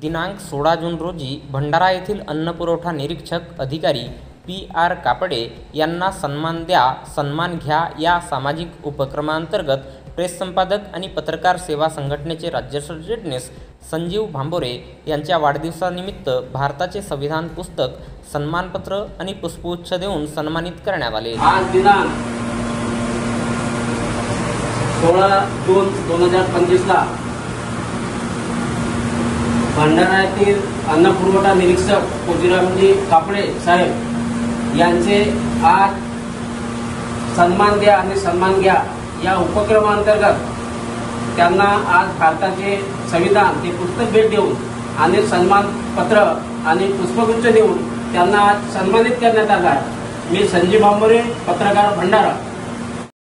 दिनांक 16 जून रोजी भंडारा येथील अन्नपुरवठा निरीक्षक अधिकारी PR कापडे यांना सन्मान द्या सन्मान घ्या या सामाजिक उपक्रमांतर्गत प्रेस संपादक आणि पत्रकार सेवा संघटनेचे राज्य सरचिटणीस संजीव भांबोरे यांच्या वाढदिवसानिमित्त भारताचे संविधान पुस्तक, सन्मानपत्र आणि पुष्पगुच्छ देऊन सन्मानित करण्यात आले। आज दिनांक 16 जून 2025 ला भंडारा येथील अन्नपुरवठा निरीक्षक कोजीरामजी कापडे साहेब यांचे आज सन्मान द्या आणि सन्मान घ्या या उपक्रमांतर्गत त्यांना आज भारताचे संविधान ते पुस्तक भेट देऊन आणि सन्मान पत्र आणि पुष्पगुच्छ देऊन त्यांना सन्मानित करण्यात आला। मी संजीव भांबोरे, पत्रकार, भंडारा।